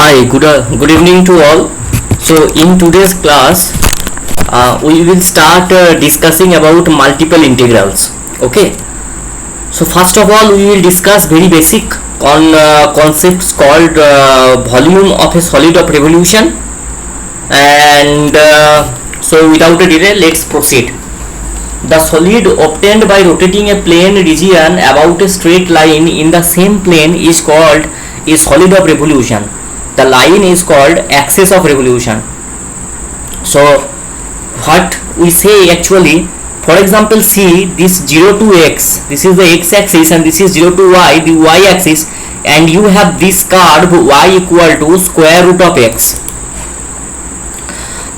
Hi, good evening to all. So in today's class, we will start discussing about multiple integrals. Okay. So first of all, we will discuss very basic concepts called volume of a solid of revolution. And so without a delay, let's proceed. The solid obtained by rotating a plane region about a straight line in the same plane is called a solid of revolution. The line is called axis of revolution. So what we say actually, for example, see this 0 to x, this is the x axis, and this is 0 to y, the y axis, and you have this curve y equal to square root of x.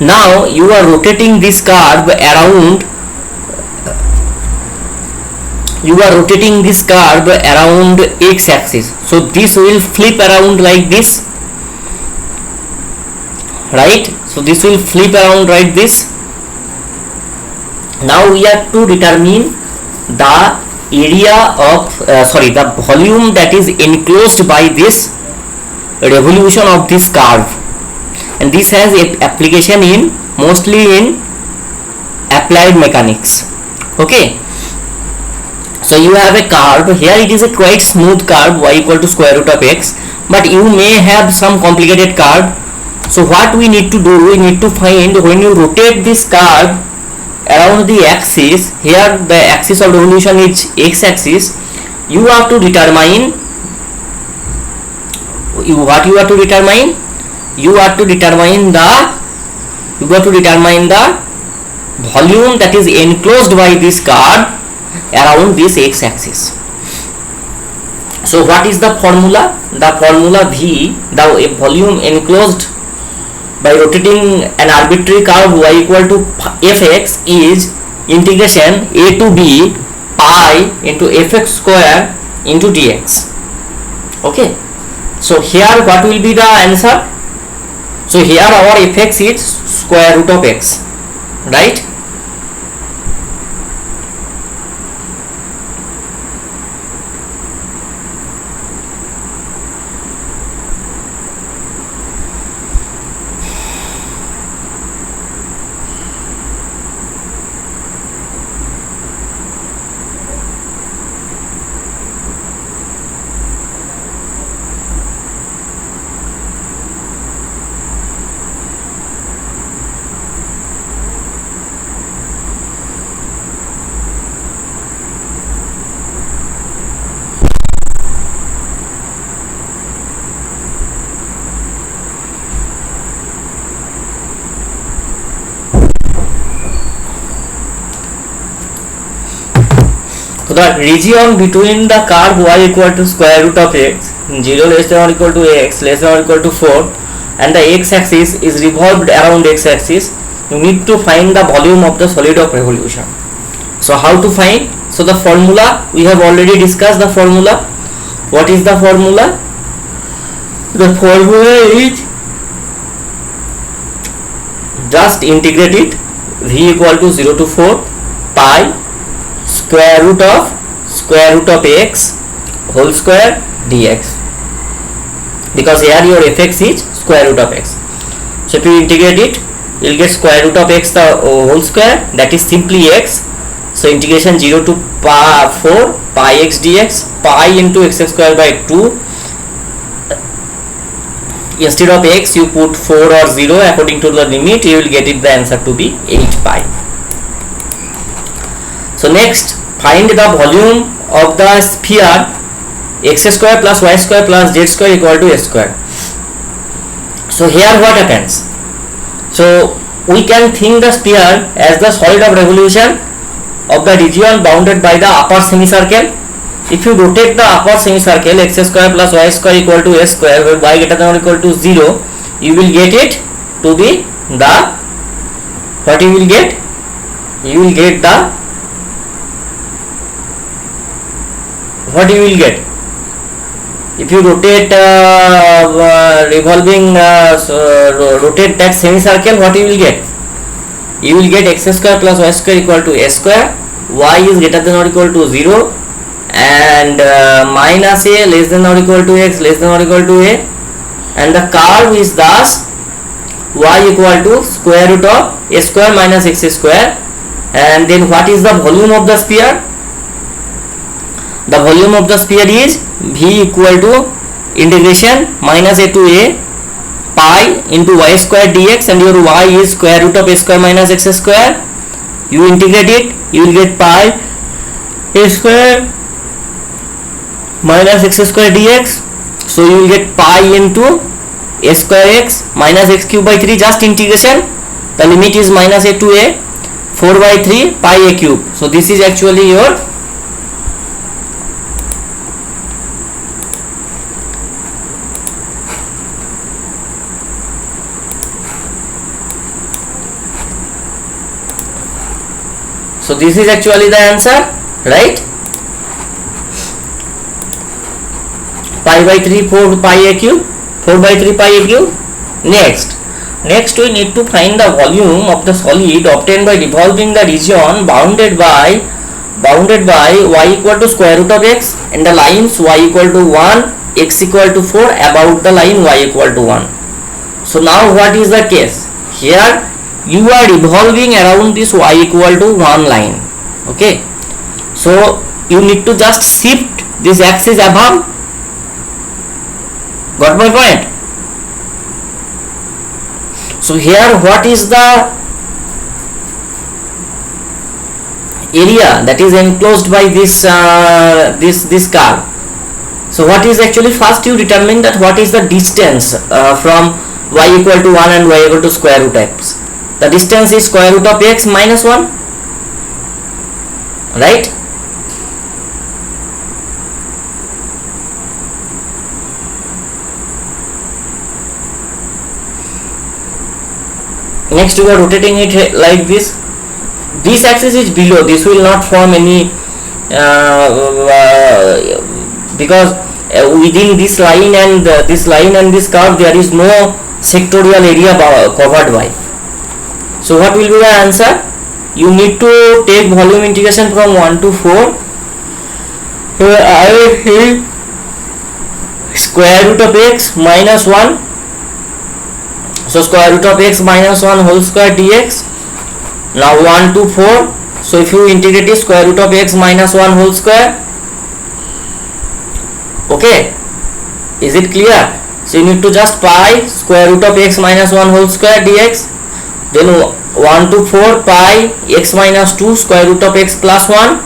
Now you are rotating this curve around x axis, so this will flip around like this, right? So this will flip around like this. Now we have to determine the area of the volume that is enclosed by this revolution of this curve, and this has a application in mostly in applied mechanics. Okay, so you have a curve here, it is a quite smooth curve y equal to square root of x, but you may have some complicated curve. So what we need to do, we need to find when you rotate this curve around the axis, here the axis of revolution is x axis, you have to determine what you have to determine, you have to determine the volume that is enclosed by this curve around this x axis. So what is the formula? The formula V, the volume enclosed by rotating an arbitrary curve y equal to fx is integration a to b pi into fx square into dx. Okay, so here what will be the answer? So here our fx is square root of x, right? So the region between the curve y equal to square root of x, 0 less than or equal to x less than or equal to 4, and the x axis is revolved around x axis, you need to find the volume of the solid of revolution. So how to find? So the formula we have already discussed. The formula, what is the formula? The formula is just integrate it, v equal to 0 to 4 pi square root of x whole square dx, because here your fx is square root of x. So if you integrate it, you will get square root of x the whole square, that is simply x. So integration 0 to 4 pi x dx, pi into x square by 2, instead of x you put 4 or 0 according to the limit, you will get it the answer to be 8 pi. So next, find the volume of the sphere x square plus y square plus z square equal to a square. So here what happens? So we can think the sphere as the solid of revolution of the region bounded by the upper semicircle. If you rotate the upper semicircle, x square plus y square equal to a square, where y greater than or equal to 0, you will get it to be the, what you will get? You will get the, what you will get? If you rotate rotate that semicircle, what you will get? You will get x square plus y square equal to a square, y is greater than or equal to 0, and minus a less than or equal to x less than or equal to a, and the curve is thus y equal to square root of a square minus x square. And then what is the volume of the sphere? The volume of the sphere is v equal to integration minus a to a pi into y square dx, and your y is square root of a square minus x square. You integrate it, you will get pi a square minus x square dx. So you will get pi into a square x minus x cube by 3, just integration. The limit is minus a to a 4 by 3 pi a cube. So this is actually your the answer, right? Pi by 3 4 pi a cube, 4 by 3 pi a cube. Next we need to find the volume of the solid obtained by revolving the region bounded by y equal to square root of x and the lines y equal to 1, x equal to 4 about the line y equal to 1. So now what is the case? Here you are revolving around this y equal to 1 line. Okay, so you need to just shift this axis above. Got my point? So here what is the area that is enclosed by this curve? So what is actually, first you determine that what is the distance from y equal to 1 and y equal to square root x. The distance is square root of x minus 1, right? Next we are rotating it like this. This axis is below, this will not form any because within this line and this curve there is no sectorial area covered by. So what will be the answer? You need to take volume integration from 1 to 4. Here I will square root of x minus 1. So square root of x minus 1 whole square dx. Now 1 to 4. So if you integrate it, square root of x minus 1 whole square. Okay, is it clear? So you need to just pi square root of x minus 1 whole square dx. Then 1 to 4 pi x minus 2 square root of x plus 1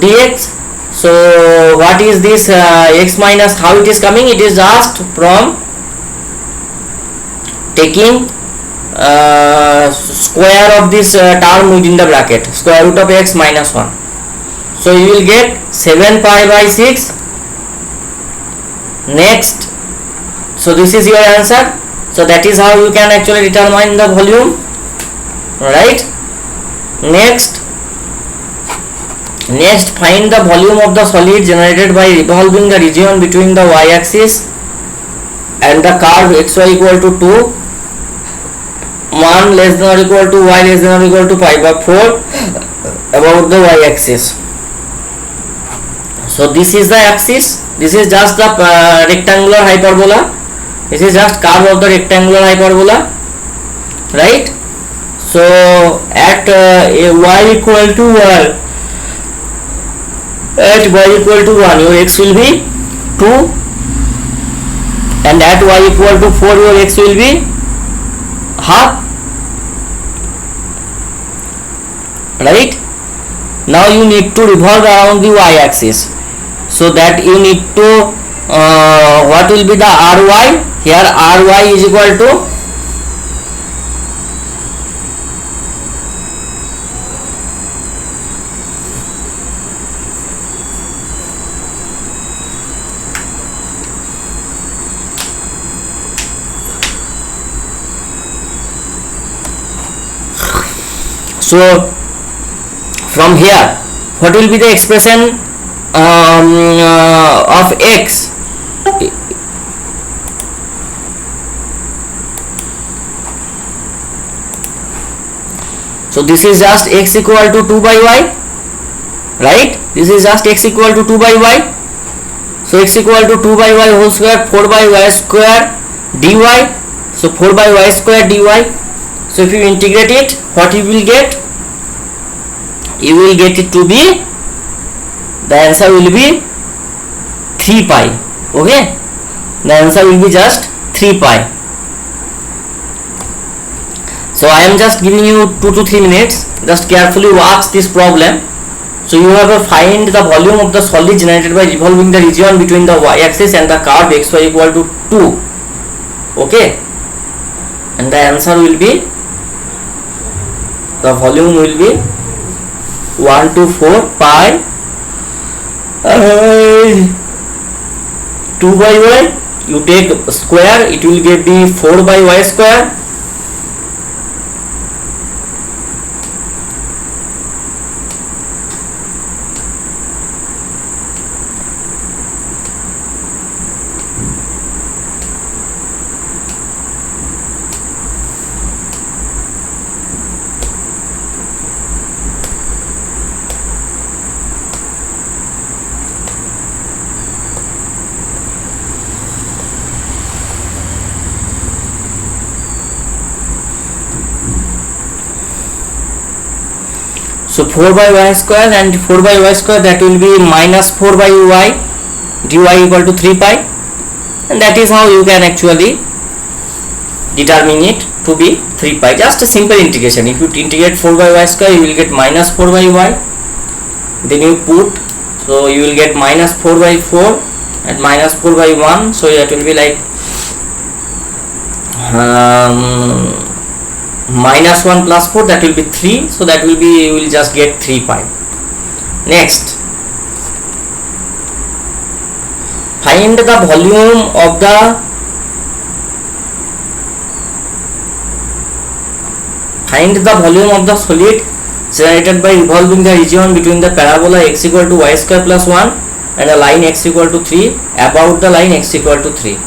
dx. So what is this x minus, how it is coming? It is just from taking square of this term within the bracket, square root of x minus 1. So you will get 7 pi by 6. Next, so this is your answer. So that is how you can actually determine the volume, right? Next find the volume of the solid generated by revolving the region between the y-axis and the curve xy equal to 2, 1 less than or equal to y less than or equal to pi by 4 about the y-axis. So this is the axis, this is just the rectangular hyperbola, this is just curve of the rectangular hyperbola, right? So at y equal to 1, your x will be 2, and at y equal to 4 your x will be half, right? Now you need to revolve around the y-axis, so that you need to what will be the ry? Here ry is equal to so from here what will be the expression of x? So this is just x equal to 2 by y, right? This is just x equal to 2 by y. So x equal to 2 by y whole square, 4 by y square dy. So 4 by y square dy. So if you integrate it, what you will get? You will get it to be, the answer will be 3 pi. Okay, the answer will be just 3 pi. So I am just giving you 2 to 3 minutes. Just carefully watch this problem. So you have to find the volume of the solid generated by revolving the region between the y-axis and the curve xy equal to 2. Okay, and the answer will be, the volume will be 124 pi 2 by y. You take square, it will get the 4 by y square. So 4 by y square and 4 by y square, that will be minus 4 by y dy equal to 3 pi, and that is how you can actually determine it to be 3 pi. Just a simple integration. If you integrate 4 by y square, you will get minus 4 by y, then you put, so you will get minus 4 by 4 and minus 4 by 1, so that will be like minus 1 plus 4, that will be 3, so that will be, you will just get 3 pi. Next, find the volume of the solid generated by revolving the region between the parabola x equal to y square plus 1 and a line x equal to 3 about the line x equal to 3.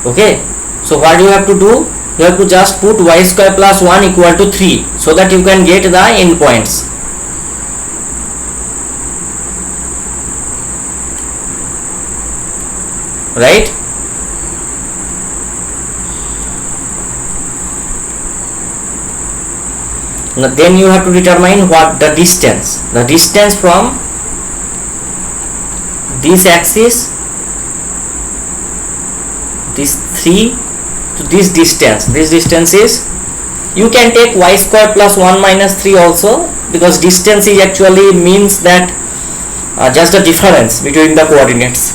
Okay, so what you have to do? You have to just put y square plus 1 equal to 3, so that you can get the endpoints. Right? Now then you have to determine what the distance from this axis, this 3 to this distance. This distance is, you can take y square plus 1 minus 3 also, because distance is actually means that just the difference between the coordinates.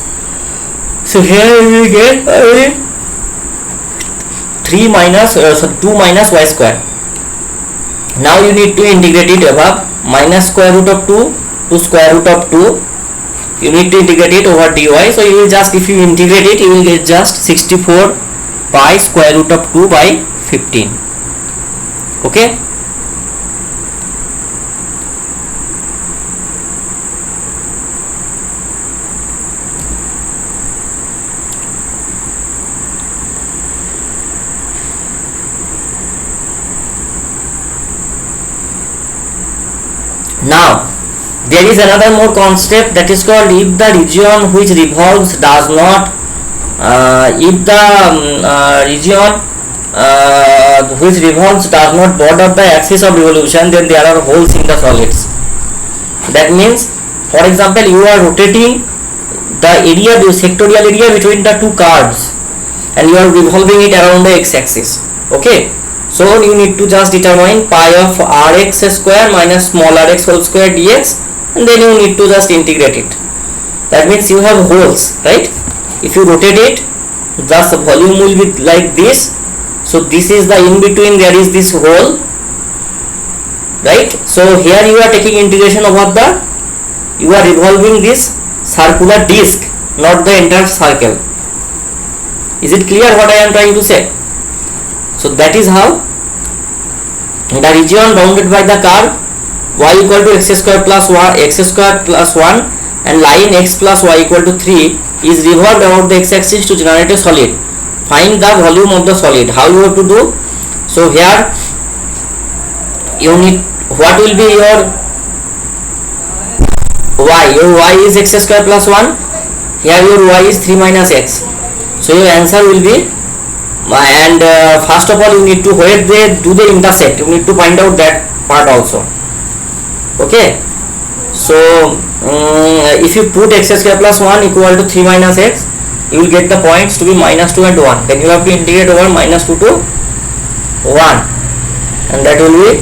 So here we will get 2 minus y square. Now you need to integrate it above, minus square root of 2 to square root of 2. You need to integrate it over dy. So you will just, if you integrate it, you will get just 64 pi square root of 2 by 15. Okay. Now there is another more concept, that is called, if the region which revolves does not border the axis of revolution, then there are holes in the solids. That means, for example, you are rotating the area, the sectorial area between the two curves, and you are revolving it around the x-axis. Okay, so you need to just determine pi of rx square minus small rx whole square dx, and then you need to just integrate it. That means you have holes, right? If you rotate it, thus the volume will be like this. So this is the in between, there is this hole, right? So here you are taking integration over the, you are revolving this circular disc, not the entire circle. Is it clear what I am trying to say? So that is how the region bounded by the curve y equal to x square plus 1 and line x plus y equal to 3 is revolved around the x-axis to generate a solid. Find the volume of the solid. How you have to do? So here you need, what will be your y? Your y is x square plus 1. Here your y is 3 minus x. So your answer will be and first of all you need to, where they do they intersect, you need to find out that part also. Okay, so if you put x square plus 1 equal to 3 minus x, you will get the points to be minus 2 and 1. Then you have to integrate over minus 2 to 1, and that will be,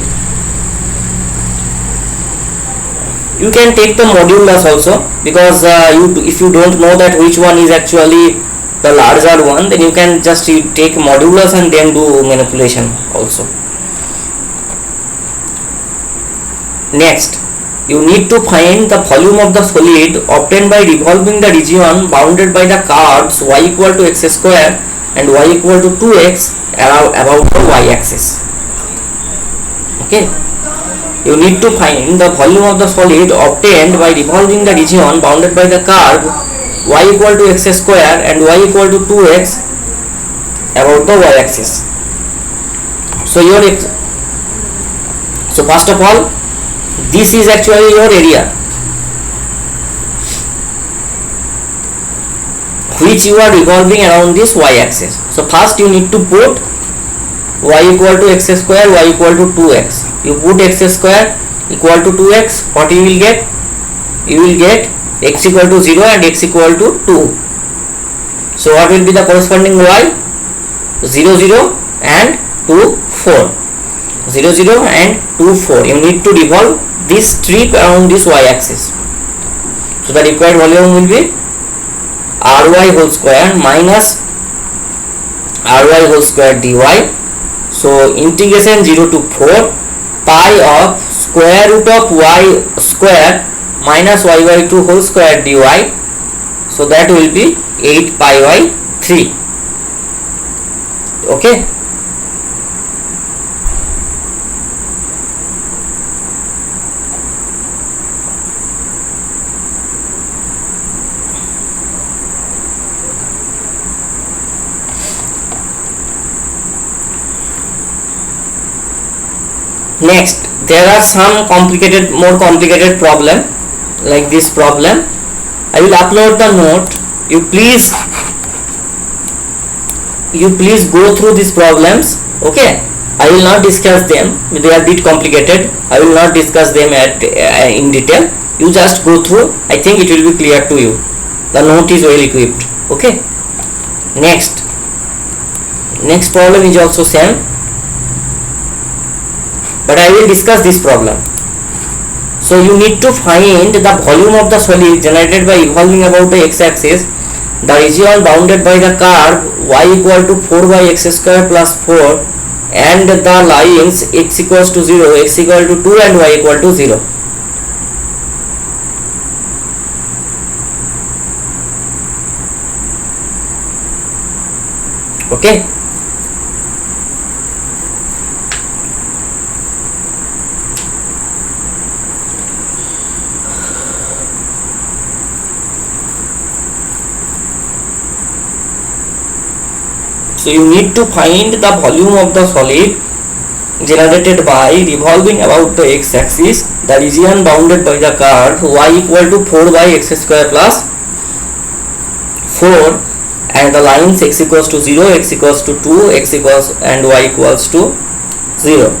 you can take the modulus also, because if you don't know that which one is actually the larger one, then you can just take modulus and then do manipulation also. Next, you need to find the volume of the solid obtained by revolving the region bounded by the curves y equal to x square and y equal to 2x about the y axis. Okay, you need to find the volume of the solid obtained by revolving the region bounded by the curve y equal to x square and y equal to 2x about the y axis. So first of all, this is actually your area which you are revolving around this y axis. So first you need to put y equal to x square, y equal to 2x. You put x square equal to 2x, what you will get? You will get x equal to 0 and x equal to 2. So what will be the corresponding y? 0 0 and 2 4. 0 0 and 2 4. You need to revolve this strip around this y axis. So the required volume will be ry whole square minus ry whole square dy. So integration 0 to 4 pi of square root of y square minus y by 2 whole square dy. So that will be 8 pi by 3. Okay. Next, there are some more complicated problem like this problem. I will upload the note. You please go through these problems. Okay, I will not discuss them. They are a bit complicated. I will not discuss them in detail. You just go through. I think it will be clear to you. The note is well equipped. Okay. Next problem is also same, but I will discuss this problem. So you need to find the volume of the solid generated by revolving about the x-axis, the region bounded by the curve y equal to 4 by x square plus 4 and the lines x equals to 0, x equal to 2 and y equal to 0. Okay. So you need to find the volume of the solid generated by revolving about the x-axis, the region bounded by the curve y equal to 4 by x square plus 4 and the lines x equals to 0, x equals to 2, x equals and y equals to 0.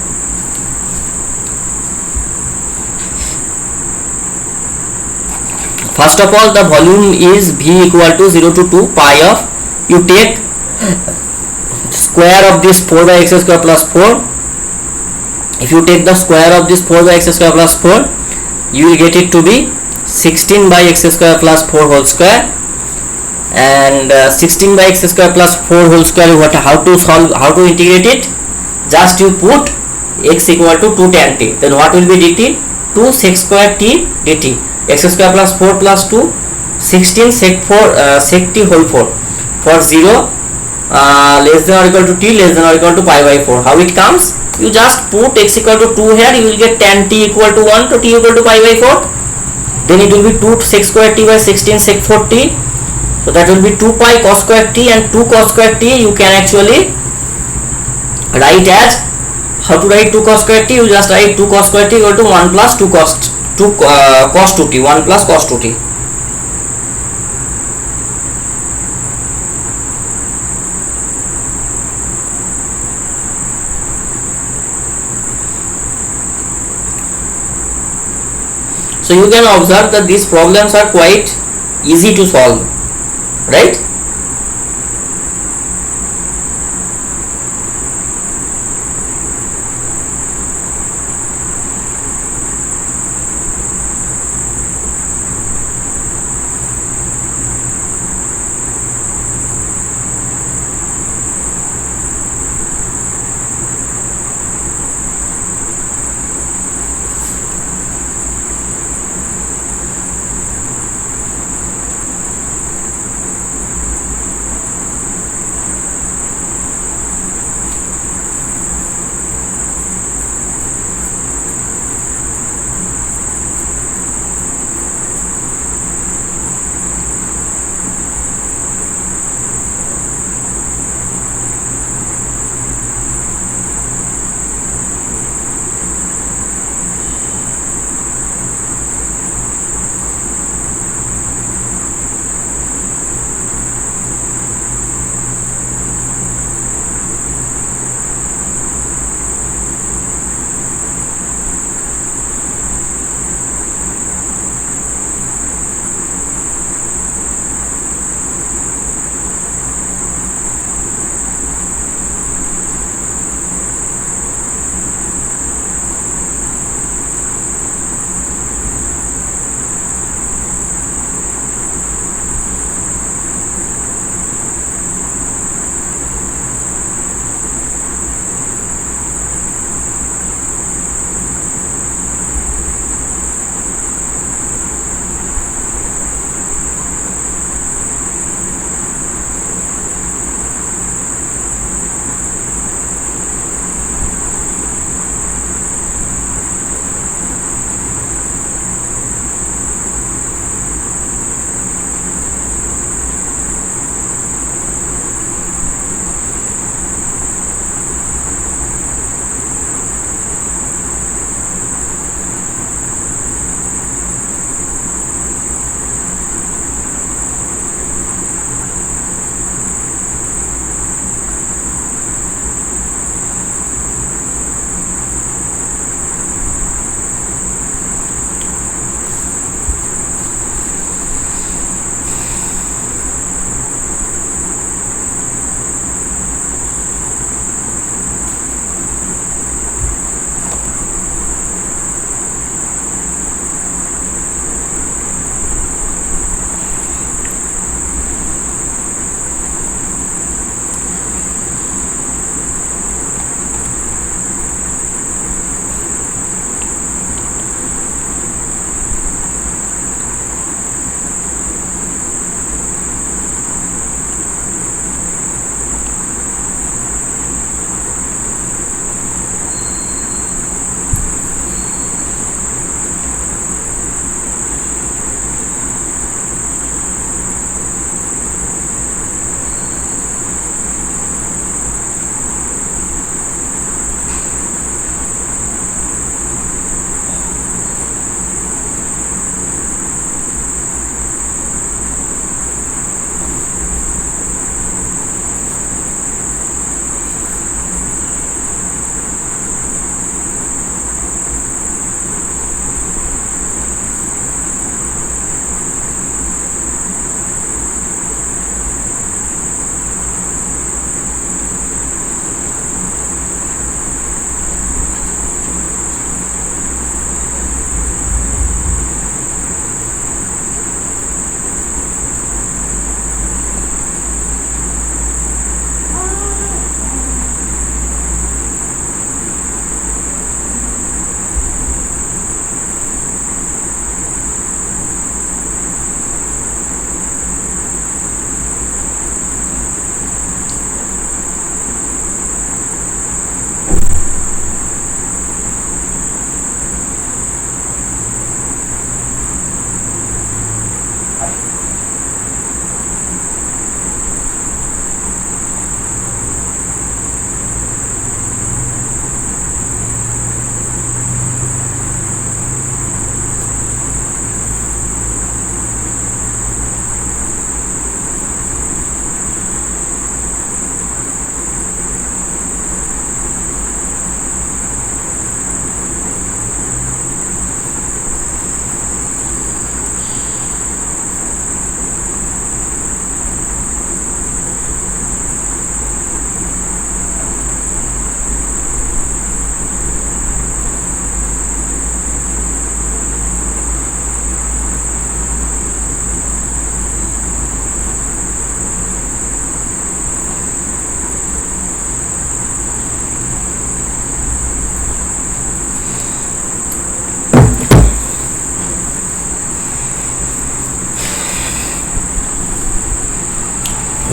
First of all, the volume is v equal to 0 to 2 pi of, you take square of this 4 by x square plus 4. If you take the square of this 4 by x square plus 4, you will get it to be 16 by x square plus 4 whole square, and 16 by x square plus 4 whole square, how to integrate it? Just you put x equal to 2 tan t, then what will be dt? 2 sec square t dt, x square plus 4 plus 2, 16 sec 4 sec t whole 4 for 0 less than or equal to t less than or equal to pi by 4. How it comes? You just put x equal to 2 here, you will get tan t equal to 1 to t equal to pi by 4. Then it will be 2 sec square t by 16 sec 4 t. So that will be 2 pi cos square t, and 2 cos square t you can actually write as, how to write 2 cos square t? You just write 2 cos square t equal to 1 plus 2 cos 2t, 1 plus cos 2t. So you can observe that these problems are quite easy to solve, right?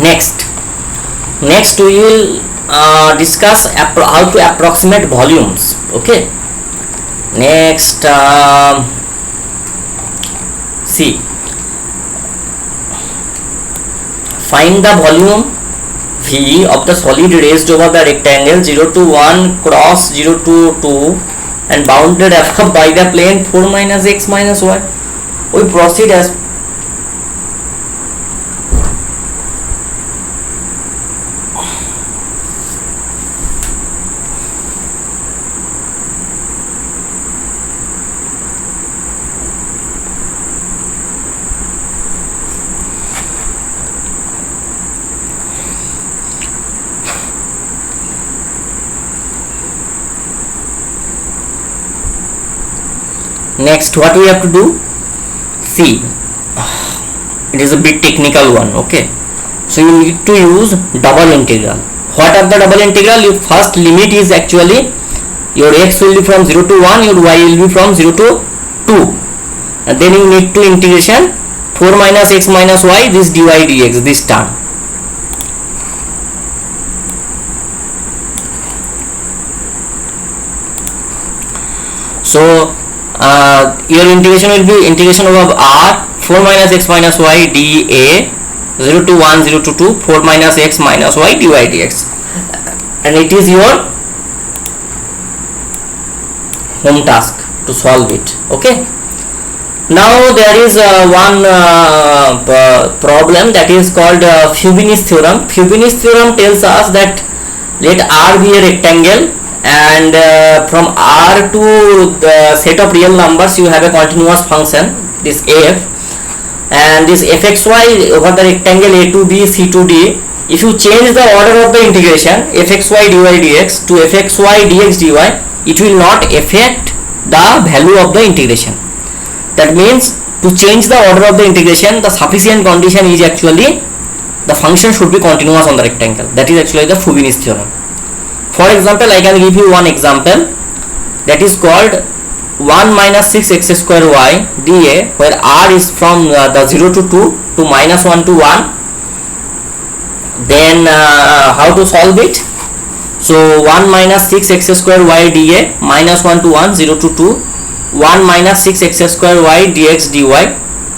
Next we will discuss how to approximate volumes. Okay, next see, find the volume V of the solid raised over the rectangle 0 to 1 cross 0 to 2 and bounded above by the plane 4 minus x minus y. We proceed as next. What we have to do, see, it is a bit technical one. Okay, so you need to use double integral. What are the double integral? Your first limit is actually your x will be from 0 to 1, your y will be from 0 to 2, and then you need to integration 4 minus x minus y, this dy dx, this term. So your integration will be integration over r 4 minus x minus y dA 0 to 1 0 to 2 4 minus x minus y dy dx, and it is your home task to solve it. Okay, now there is one problem that is called Fubini's theorem. Fubini's theorem tells us that let R be a rectangle, and from R to the set of real numbers you have a continuous function, this f, and this fxy over the rectangle a to b c to d. If you change the order of the integration fxy dy dx to fxy dx dy, it will not affect the value of the integration. That means to change the order of the integration, the sufficient condition is actually the function should be continuous on the rectangle. That is actually the Fubini's theorem. For example, I can give you one example that is called 1 minus 6x square y dA, where r is from the 0 to 2 to minus 1 to 1. Then how to solve it? So 1 minus 6x square y dA minus 1 to 1 0 to 2 1 minus 6x square y dx dy.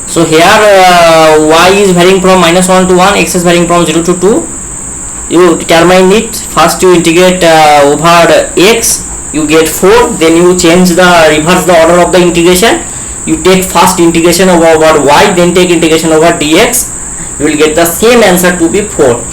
So here y is varying from minus 1 to 1, x is varying from 0 to 2. You determine it. First you integrate over x, you get 4, then you change the reverse the order of the integration. You take first integration over y, then take integration over dx. You will get the same answer to be 4.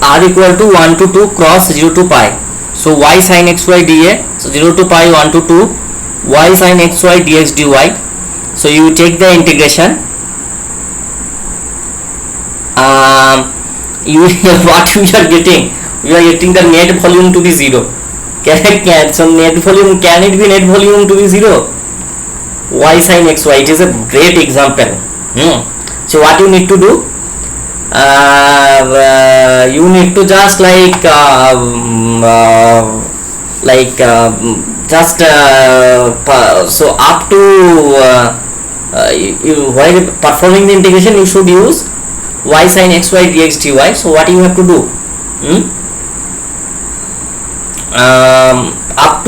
R equal to 1 to 2 cross 0 to pi. So y sin xy dA, so 0 to pi 1 to 2 y sin xy dx dy. So you take the integration. You what we are getting? We are getting the net volume to be 0. So net volume, can it be net volume to be 0? Y sin xy, it is a great example. So what you need to do? You need to just so up to while performing the integration you should use y sin xy dx dy. So what you have to do? Up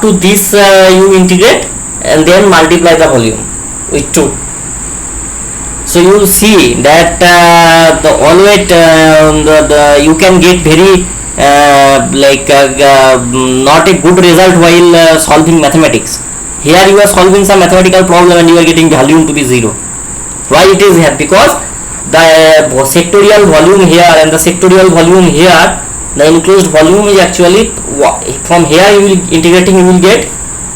to this you integrate and then multiply the volume with 2. So you will see that the always you can get very not a good result while solving mathematics. Here you are solving some mathematical problem and you are getting volume to be 0. Why it is here? Because the sectorial volume here and the sectorial volume here, the enclosed volume is actually from here you will integrating you will get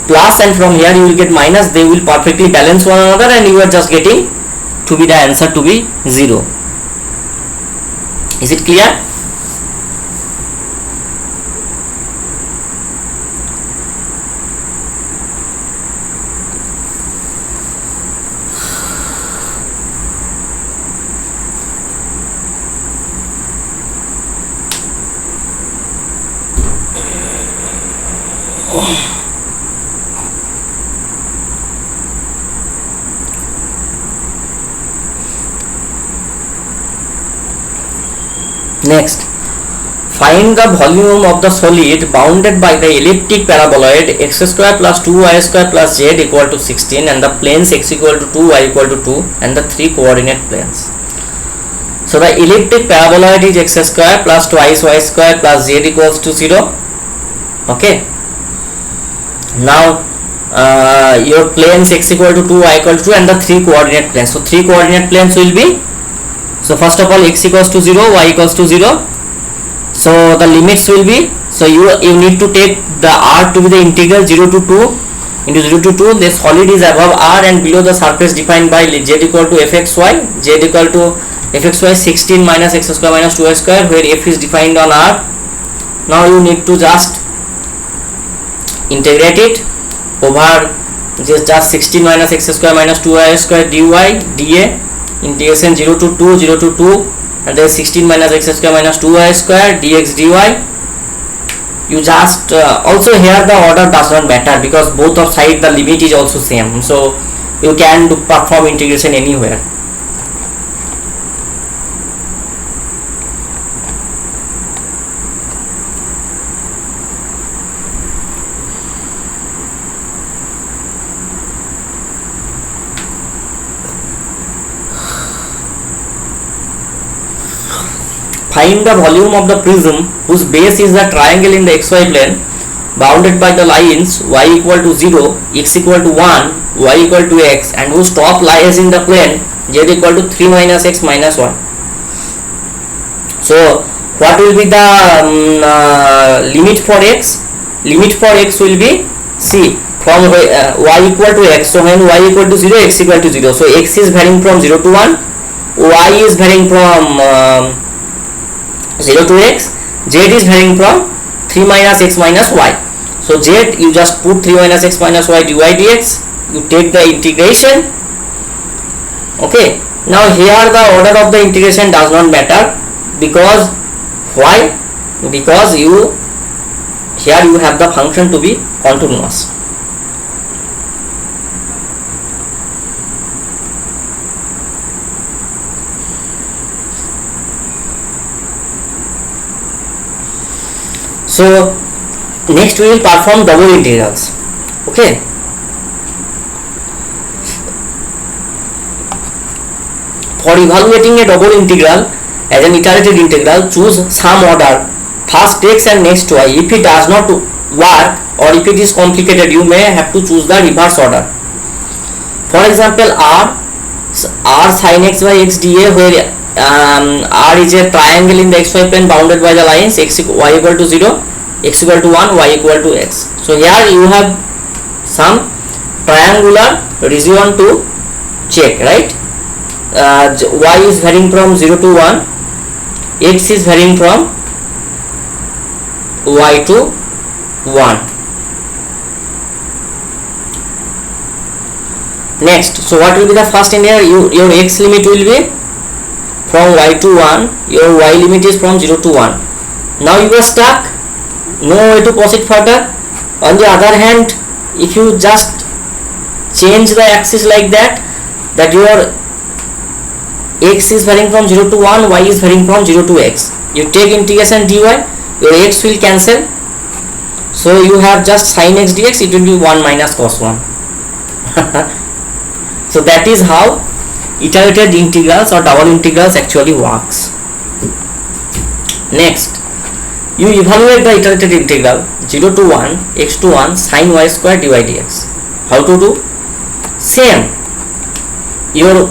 plus, and from here you will get minus. They will perfectly balance one another and you are just getting to be the answer to be 0. Is it clear? Next, find the volume of the solid bounded by the elliptic paraboloid x square plus 2y square plus z equal to 16 and the planes x equal to 2, y equal to 2 and the 3 coordinate planes. So the elliptic paraboloid is x square plus twice y square plus z equals to 0. Okay. Now your planes x equal to 2, y equal to 2 and the 3 coordinate planes. So 3 coordinate planes will be, so first of all x equals to 0, y equals to 0. So the limits will be, so you need to take the r to be the integral 0 to 2 into 0 to 2. The solid is above r and below the surface defined by z equal to fxy, z equal to fxy 16 minus x square minus 2y square, where f is defined on r. Now you need to just integrate it over just 16 minus x square minus 2y square dy dA, integration 0 to 2, 0 to 2, and then 16 minus x square minus 2y square dx dy. You just also here the order does not matter because both of side the limit is also same, so you can perform integration anywhere. Find the volume of the prism whose base is the triangle in the xy plane bounded by the lines y equal to 0, x equal to 1, y equal to x, and whose top lies in the plane z equal to 3 minus x minus 1. So what will be the limit for x? Limit for x will be, see, from y equal to x. So when y equal to 0, x equal to 0. So x is varying from 0 to 1, y is varying from 0 to x, z is varying from 3 minus x minus y. So z, you just put 3 minus x minus y dy dx, you take the integration. Okay, now here the order of the integration does not matter, because why? Because you here you have the function to be continuous. So next we will perform double integrals. Okay. For evaluating a double integral as an iterated integral, choose some order, first x and next y. If it does not work or if it is complicated, you may have to choose the reverse order. For example, r sin x by x dA, where r is a triangle in the xy plane bounded by the lines y equal to 0, x equal to 1, y equal to x. So here you have some triangular region to check, right? Y is varying from 0 to 1, x is varying from y to 1. Next, so what will be the first integral? Your x limit will be from y to 1, your y limit is from 0 to 1. Now you are stuck, no way to proceed further. On the other hand, if you just change the axis like that your x is varying from 0 to 1, y is varying from 0 to x, you take integration dy, your x will cancel, so you have just sin x dx, it will be 1 minus cos 1. So that is how iterated integrals or double integrals actually works. Next, you evaluate the iterated integral 0 to 1 x to 1 sin y square dy dx. How to do? Same, your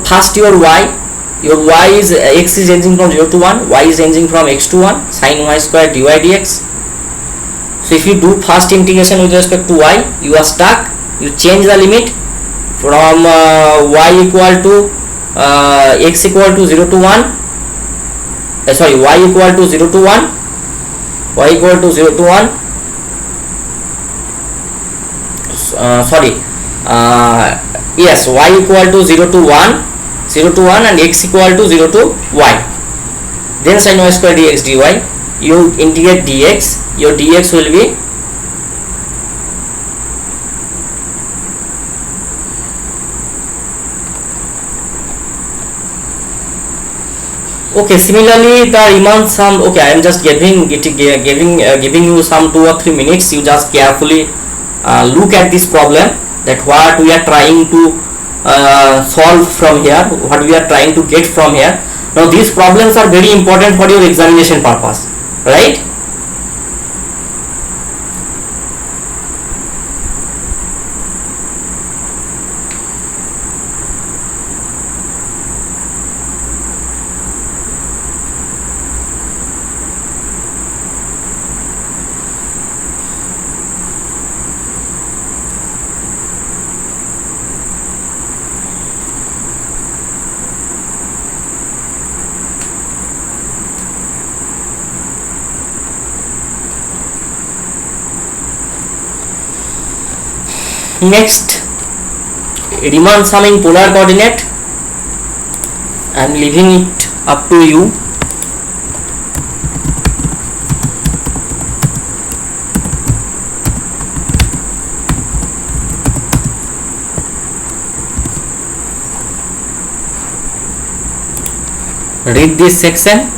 y is x is ranging from 0 to 1, y is ranging from x to 1, sin y square dy dx. So if you do first integration with respect to y, you are stuck, you change the limit from y equal to x equal to 0 to 1, sorry, y equal to 0 to 1, y equal to 0 to 1, sorry, yes, y equal to 0 to 1, 0 to 1 and x equal to 0 to y. Then sin y square dx dy, you integrate dx, your dx will be okay. Similarly, the Riemann sum. Okay, I am just giving you some 2 or 3 minutes. You just carefully look at this problem, that what we are trying to solve from here, what we are trying to get from here. Now these problems are very important for your examination purpose, right? Next, Riemann sum in polar coordinate. I am leaving it up to you. Read this section,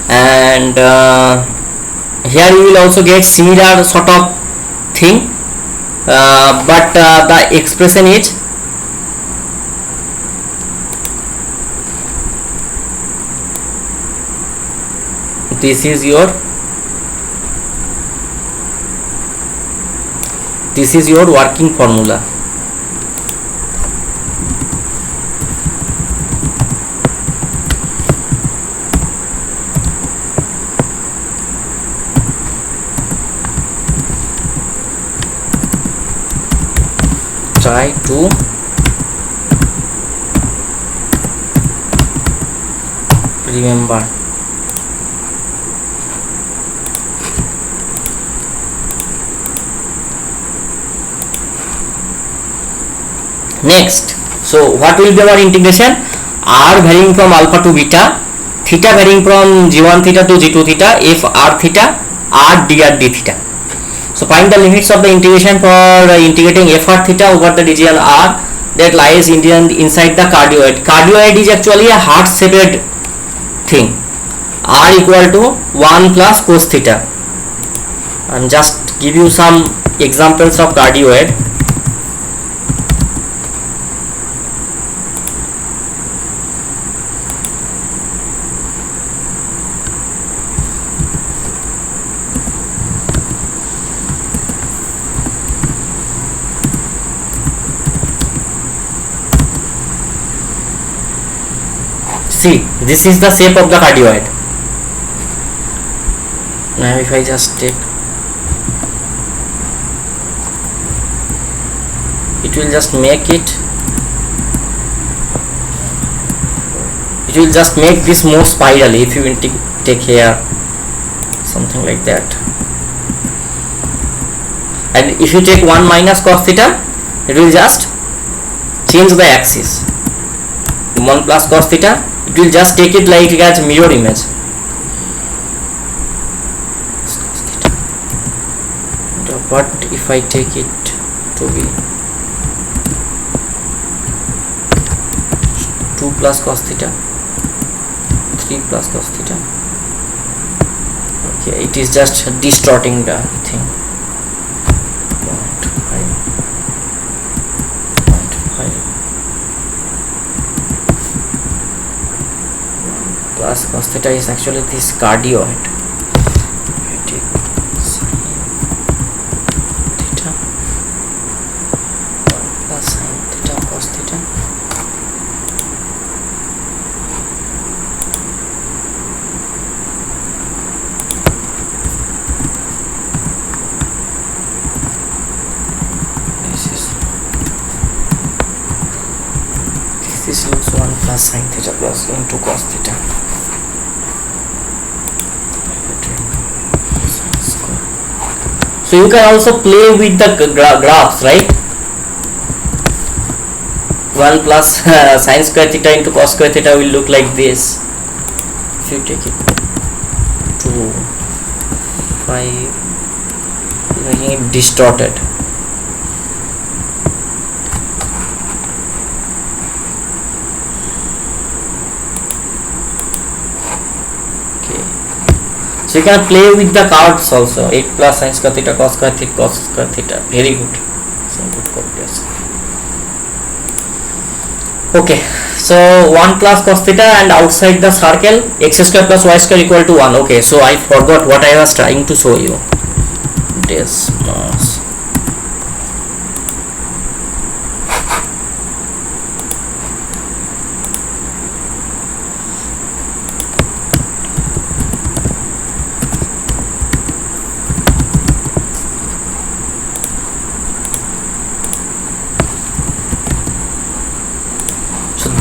and here you will also get similar sort of thing, but the expression is this is your working formula. Try to remember. Next, so what will be our integration? R varying from alpha to beta, theta varying from g1 theta to g2 theta, f r theta, r dr d theta. So find the limits of the integration for integrating f r theta over the region r that lies inside the cardioid. Cardioid is actually a heart-shaped thing. R equal to 1 plus cos theta. And just give you some examples of cardioid. See, this is the shape of the cardioid. Now if I just take, it will just make this more spiral. If you take here something like that, and if you take 1 minus cos theta, it will just change the axis. 1 plus cos theta, it will just take it like as mirror image. But if I take it to be 2 plus cos theta, 3 plus cos theta, okay, it is just distorting the thing. 0.5 plus cos theta is actually this cardioid. I take sin theta 1 plus sin theta cos theta. This looks 1 plus sin theta plus into cos theta. So you can also play with the graphs, right? 1 plus sin square theta into cos square theta will look like this. If you take it to 5, making it distorted. So you can play with the cards also. 8 plus sin square theta cos square theta. Very good. Okay. So 1 plus cos theta and outside the circle x square plus y square equal to 1. Okay. So I forgot what I was trying to show you. This mass.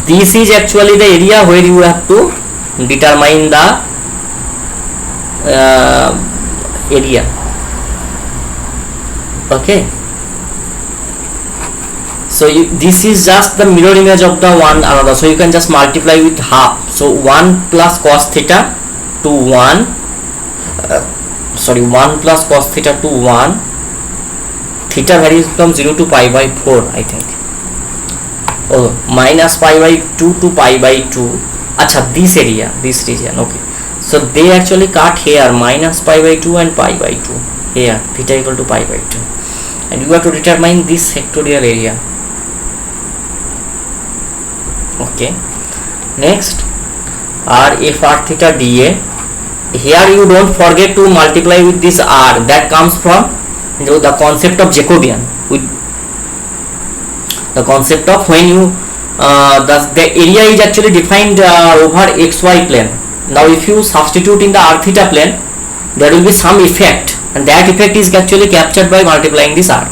This is actually the area where you have to determine the area. Okay. So this is just the mirror image of the one another. So you can just multiply with half. So 1 plus cos theta to 1. 1 plus cos theta to 1. Theta varies from 0 to pi by 4, I think. Oh, minus pi by 2 to pi by 2. Acha, this area, this region. Okay. So they actually cut here minus pi by 2 and pi by 2. Here theta equal to pi by 2. And you have to determine this sectorial area. Okay. Next, r f r theta dA. Here you don't forget to multiply with this r. That comes from the concept of Jacobian. With the concept of when you the area is actually defined over xy plane. Now if you substitute in the r theta plane, there will be some effect, and that effect is actually captured by multiplying this r.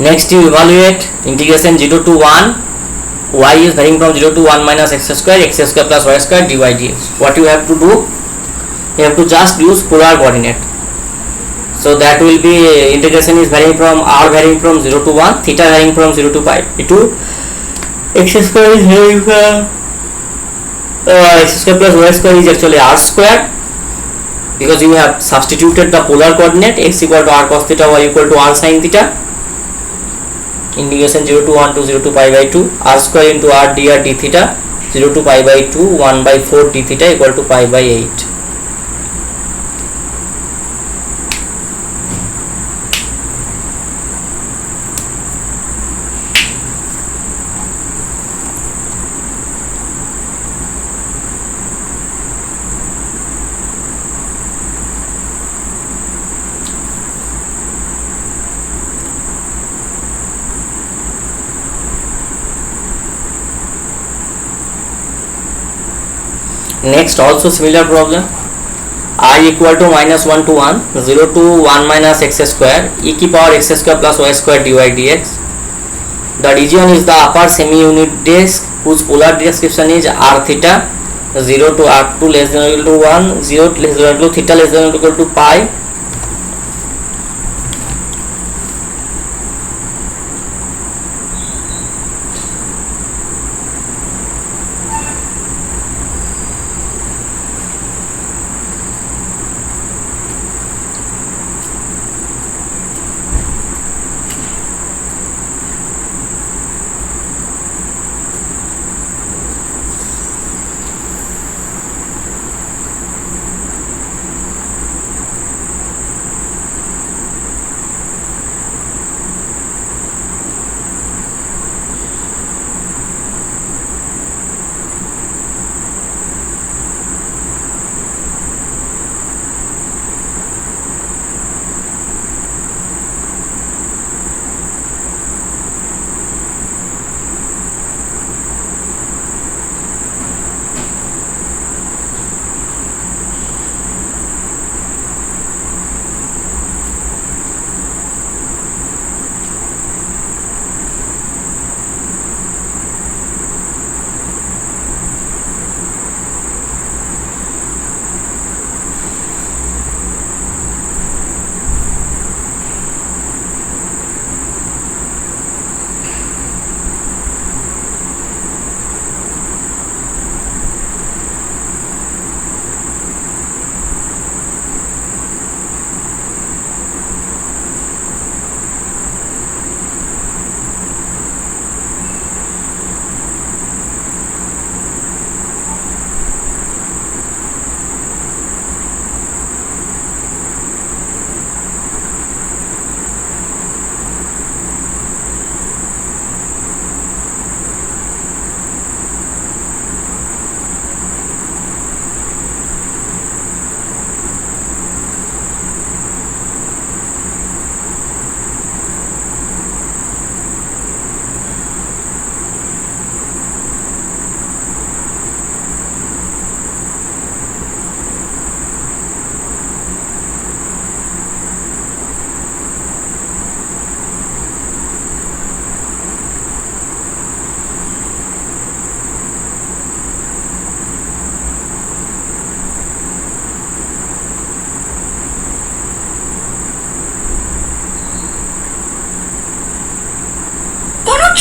Next you evaluate integration 0 to 1, y is varying from 0 to 1 minus x square plus y square dy dx. What you have to do, you have to just use polar coordinate. So that will be integration is varying from r varying from 0 to 1, theta varying from 0 to pi. X square is varying from x square plus y square is actually r square, because you have substituted the polar coordinate x equal to r cos theta, y equal to r sin theta. Integration 0 to 1 to 0 to pi by 2, r square into r dr d theta, 0 to pi by 2, 1 by 4 d theta equal to pi by 8. Next, also similar problem, I equal to minus 1 to 1, 0 to 1 minus x square, e की power x square plus y square dy dx. The region is the upper semi-unit disk whose polar description is r theta, 0 to r2 less than or equal to 1, 0 less than or equal to theta less than or equal to pi.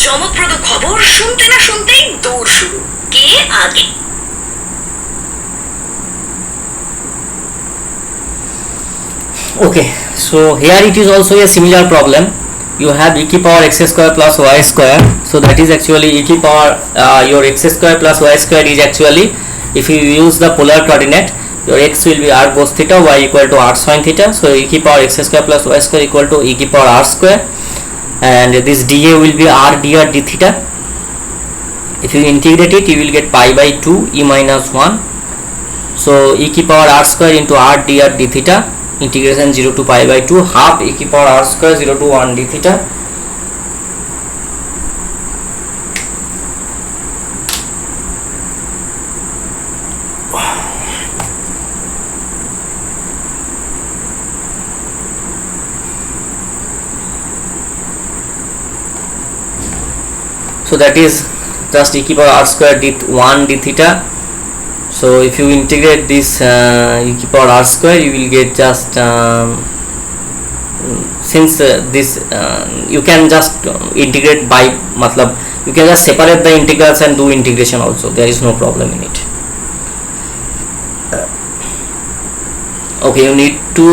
চমকপ্রদ খবর শুনতে না শুনতেই দৌড় শুরু। কে আগে? Okay, so here it is also a similar problem. You have e की power x square plus y square, so that is actually e की power your x square plus y square is actually, if you use the polar coordinate, your x will be r cos theta, y equal to r sin theta, so e की power x square plus y square equal to e की power r square, and this dA will be r dr d theta. If you integrate it, you will get pi by 2 e minus 1, so e की power r square into r dr d theta, integration 0 to pi by 2, half e की power r square 0 to 1 d theta. So that is just e की power r square d 1 d theta. So if you integrate this e की power r square, you will get just since this you can just integrate by matlab you can just separate the integrals and do integration also, there is no problem in it. Okay, you need to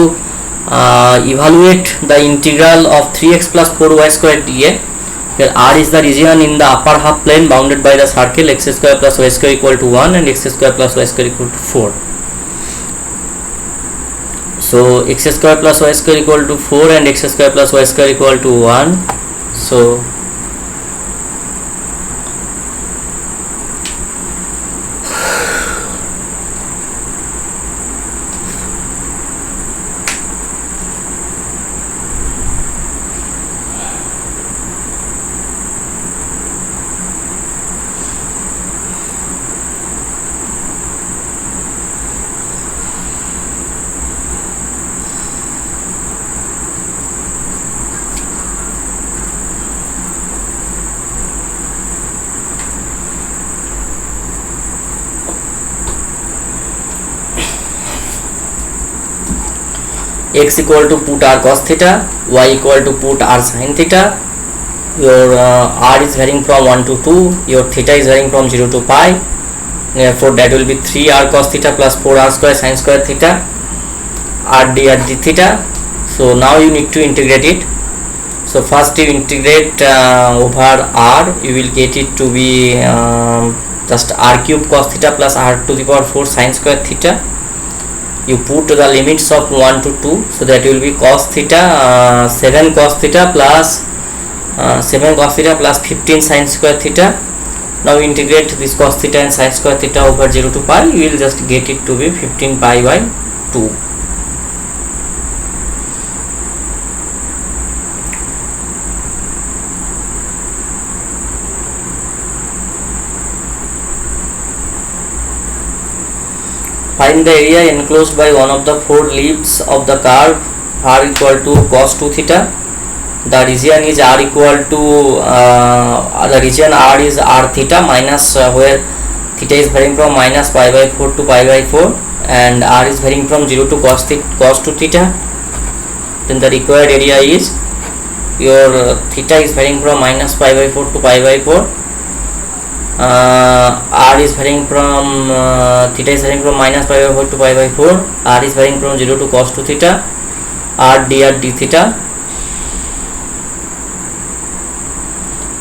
evaluate the integral of 3x plus 4y square dA, where r is the region in the upper half plane bounded by the circle x square plus y square equal to 1 and x square plus y square equal to 4. So x square plus y square equal to 4 and x square plus y square equal to 1. So x equal to put r cos theta, y equal to put r sin theta, your r is varying from 1 to 2, your theta is varying from 0 to pi, therefore that will be 3r cos theta plus 4r square sin square theta, r dr d theta. So now you need to integrate it. So first you integrate over r, you will get it to be just r cube cos theta plus r to the power 4 sin square theta. You put the limits of 1 to 2, so that will be cos theta 7 cos theta plus 7 cos theta plus 15 sin square theta. Now integrate this cos theta and sin square theta over 0 to pi, you will just get it to be 15 pi by 2. Find the area enclosed by one of the four leaves of the curve r equal to cos 2 theta. The region is r equal to the region r is r theta minus where theta is varying from minus pi by 4 to pi by 4 and r is varying from 0 to cos 2 theta. Then the required area is your theta is varying from minus pi by 4 to pi by 4. R is varying from theta is varying from minus pi by 4 to pi by 4. R is varying from 0 to cos 2 theta. R dr d theta.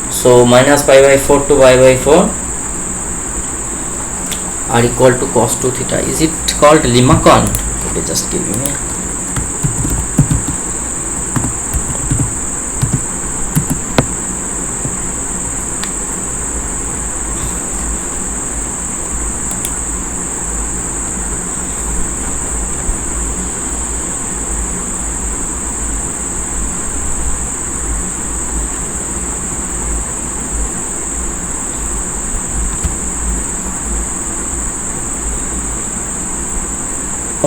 So minus pi by 4 to pi by 4. R equal to cos 2 theta. Is it called Limacon? Okay, just give me.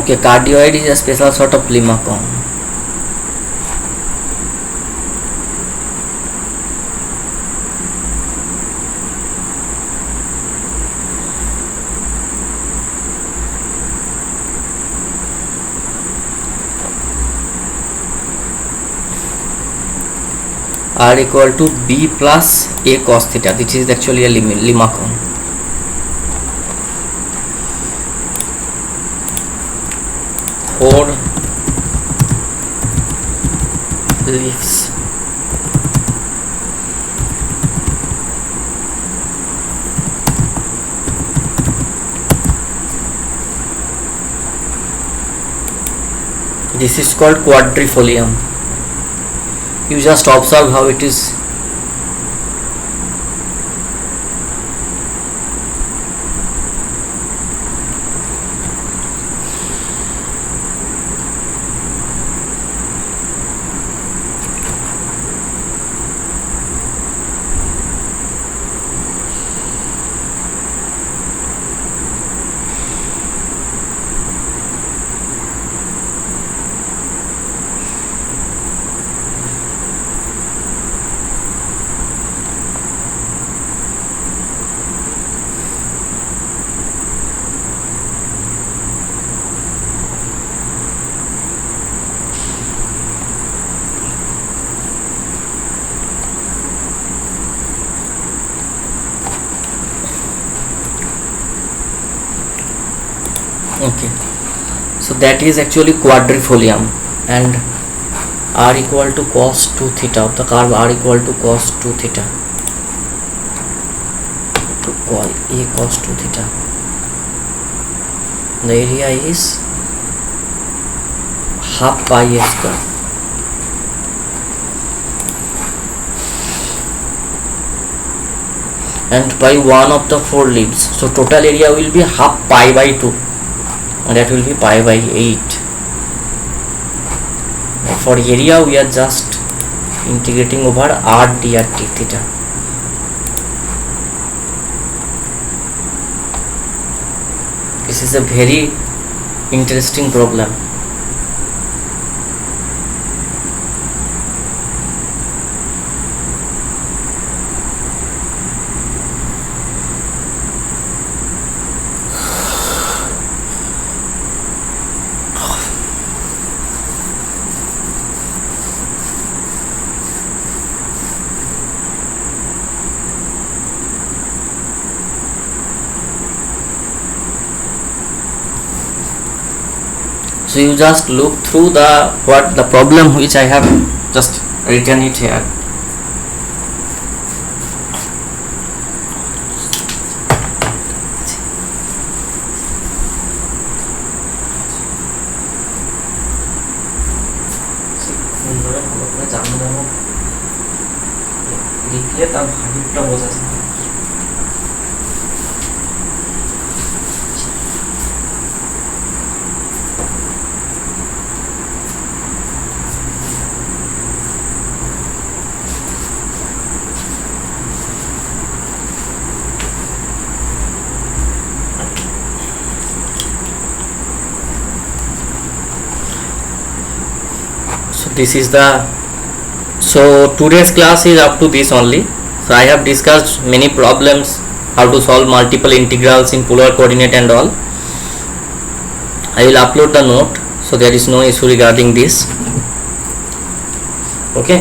Okay, cardioid is a special sort of Limacon. r equal to b plus a cos theta. This is actually a limacon. Four leaves. This is called quadrifolium. You just observe how it is. Okay, so that is actually quadrifolium, and r equal to cos 2 theta of the curve r equal to cos 2 theta, to call a cos 2 theta. The area is half pi a square. And by one of the four leaves, so total area will be half pi by 2, and that will be pi by 8. For area we are just integrating over r dr d theta. This is a very interesting problem. So you just look through the problem which I have just written it here. লিখলে তার ভাবিটা বোঝা যায়। This is the, so today's class is up to this only. So I have discussed many problems, how to solve multiple integrals in polar coordinate and all. I will upload the note, so there is no issue regarding this. Okay.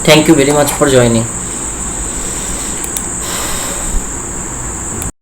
Thank you very much for joining.